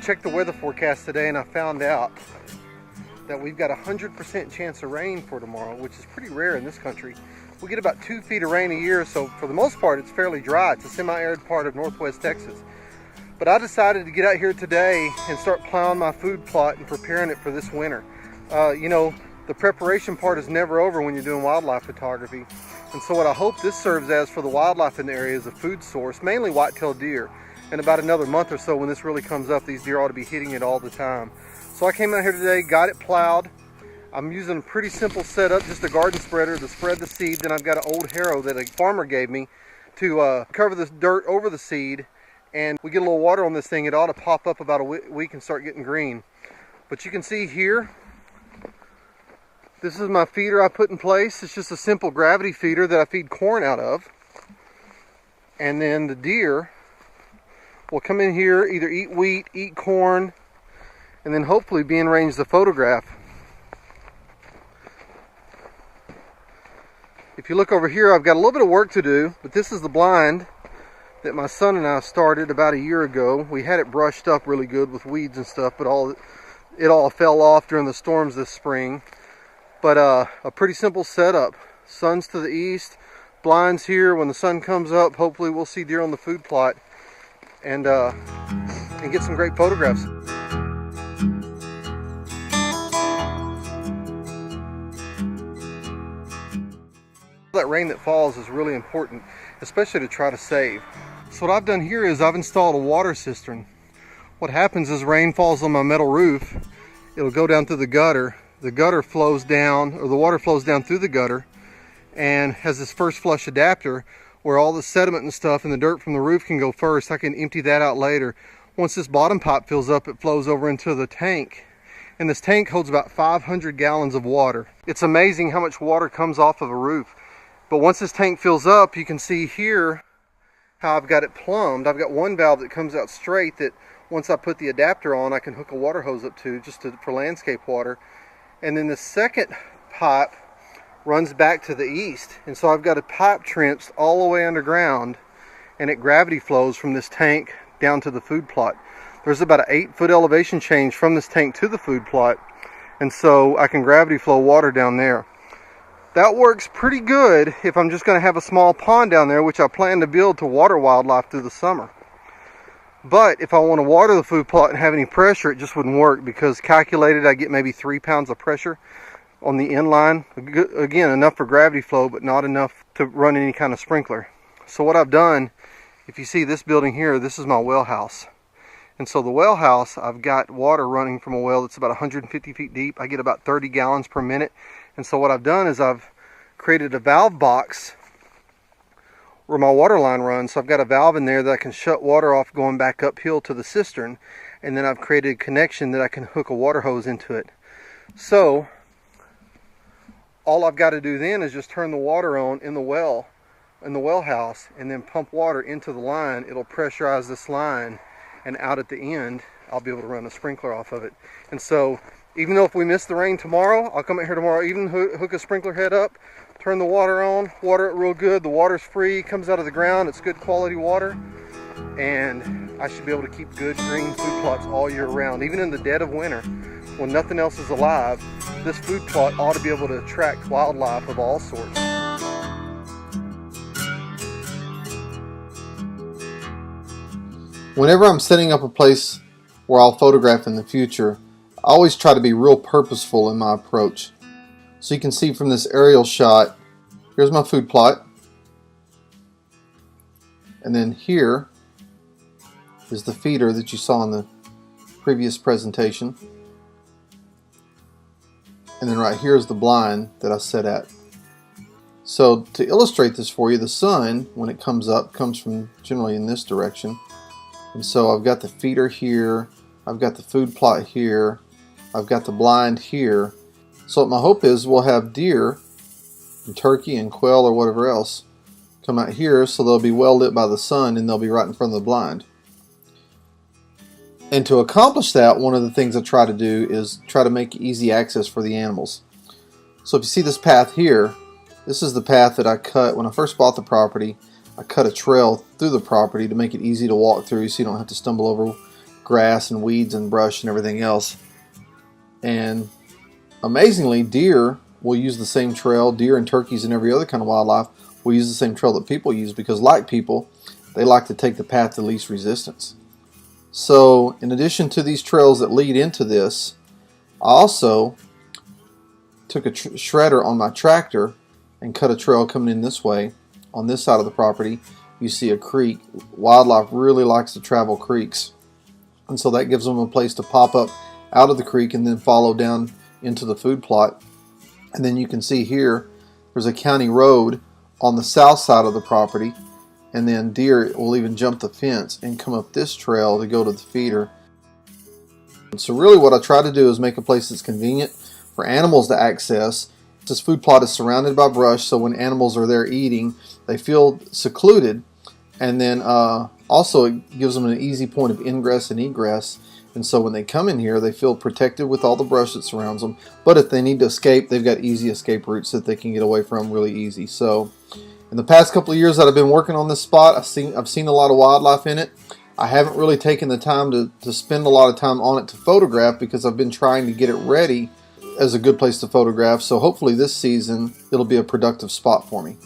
checked the weather forecast today and I found out that we've got a 100% chance of rain for tomorrow, which is pretty rare in this country. We get about 2 feet of rain a year, so for the most part it's fairly dry. It's a semi-arid part of northwest Texas. But I decided to get out here today and start plowing my food plot and preparing it for this winter. You know, the preparation part is never over when you're doing wildlife photography. And so what I hope this serves as for the wildlife in the area is a food source, mainly white-tailed deer. In about another month or so, when this really comes up, these deer ought to be hitting it all the time. So I came out here today, got it plowed. I'm using a pretty simple setup, just a garden spreader to spread the seed. Then I've got an old harrow that a farmer gave me to cover the dirt over the seed. And we get a little water on this thing, it ought to pop up about a week and start getting green. But you can see here, this is my feeder I put in place. It's just a simple gravity feeder that I feed corn out of. And then the deer will come in here, either eat wheat, eat corn, and then hopefully be in range to photograph. If you look over here, I've got a little bit of work to do, but this is the blind that my son and I started about a year ago. We had it brushed up really good with weeds and stuff, but it all fell off during the storms this spring. But a pretty simple setup. Sun's to the east, blinds here. When the sun comes up, hopefully we'll see deer on the food plot and get some great photographs. That rain that falls is really important, especially to try to save. So what I've done here is I've installed a water cistern. What happens is rain falls on my metal roof, it'll go down through the gutter. The gutter flows down, or the water flows down through the gutter and has this first flush adapter where all the sediment and stuff and the dirt from the roof can go first. I can empty that out later. Once this bottom pipe fills up, it flows over into the tank. And this tank holds about 500 gallons of water. It's amazing how much water comes off of a roof. But once this tank fills up, you can see here how I've got it plumbed. I've got one valve that comes out straight that once I put the adapter on, I can hook a water hose up to for landscape water. And then the second pipe runs back to the east. And so I've got a pipe trenched all the way underground, and it gravity flows from this tank down to the food plot. There's about an 8-foot elevation change from this tank to the food plot, and so I can gravity flow water down there. That works pretty good if I'm just going to have a small pond down there, which I plan to build to water wildlife through the summer. But if I want to water the food plot and have any pressure, it just wouldn't work, because calculated I get maybe 3 pounds of pressure on the inline. Again, enough for gravity flow, but not enough to run any kind of sprinkler. So what I've done, if you see this building here, this is my well house. And so the well house, I've got water running from a well that's about 150 feet deep. I get about 30 gallons per minute. And so what I've done is I've created a valve box where my water line runs. So I've got a valve in there that I can shut water off going back uphill to the cistern. And then I've created a connection that I can hook a water hose into it. So all I've got to do then is just turn the water on in the well house, and then pump water into the line. It'll pressurize this line, and out at the end I'll be able to run a sprinkler off of it. And so even though if we miss the rain tomorrow, I'll come out here tomorrow, even hook a sprinkler head up, turn the water on, water it real good. The water's free, comes out of the ground, it's good quality water, and I should be able to keep good green food plots all year round. Even in the dead of winter, when nothing else is alive, this food plot ought to be able to attract wildlife of all sorts. Whenever I'm setting up a place where I'll photograph in the future, I always try to be real purposeful in my approach. So you can see from this aerial shot, here's my food plot. And then here is the feeder that you saw in the previous presentation. And then right here is the blind that I set at. So to illustrate this for you, the sun, when it comes up, comes from generally in this direction. And so I've got the feeder here, I've got the food plot here, I've got the blind here. So what my hope is we'll have deer and turkey and quail or whatever else come out here, so they'll be well lit by the sun and they'll be right in front of the blind. And to accomplish that, one of the things I try to do is try to make easy access for the animals. So if you see this path here, this is the path that I cut when I first bought the property. I cut a trail through the property to make it easy to walk through so you don't have to stumble over grass and weeds and brush and everything else. And amazingly, deer will use the same trail. Deer and turkeys and every other kind of wildlife will use the same trail that people use, because like people, they like to take the path of least resistance. So in addition to these trails that lead into this, I also took a shredder on my tractor and cut a trail coming in this way. On this side of the property, you see a creek. Wildlife really likes to travel creeks, and so that gives them a place to pop up out of the creek and then follow down into the food plot. And then you can see here there's a county road on the south side of the property, and then deer will even jump the fence and come up this trail to go to the feeder. So really what I try to do is make a place that's convenient for animals to access. This food plot is surrounded by brush, so when animals are there eating, they feel secluded, and then also it gives them an easy point of ingress and egress. And so when they come in here, they feel protected with all the brush that surrounds them. But if they need to escape, they've got easy escape routes that they can get away from really easy. So in the past couple of years that I've been working on this spot, I've seen a lot of wildlife in it. I haven't really taken the time to spend a lot of time on it to photograph, because I've been trying to get it ready as a good place to photograph. So hopefully this season it'll be a productive spot for me.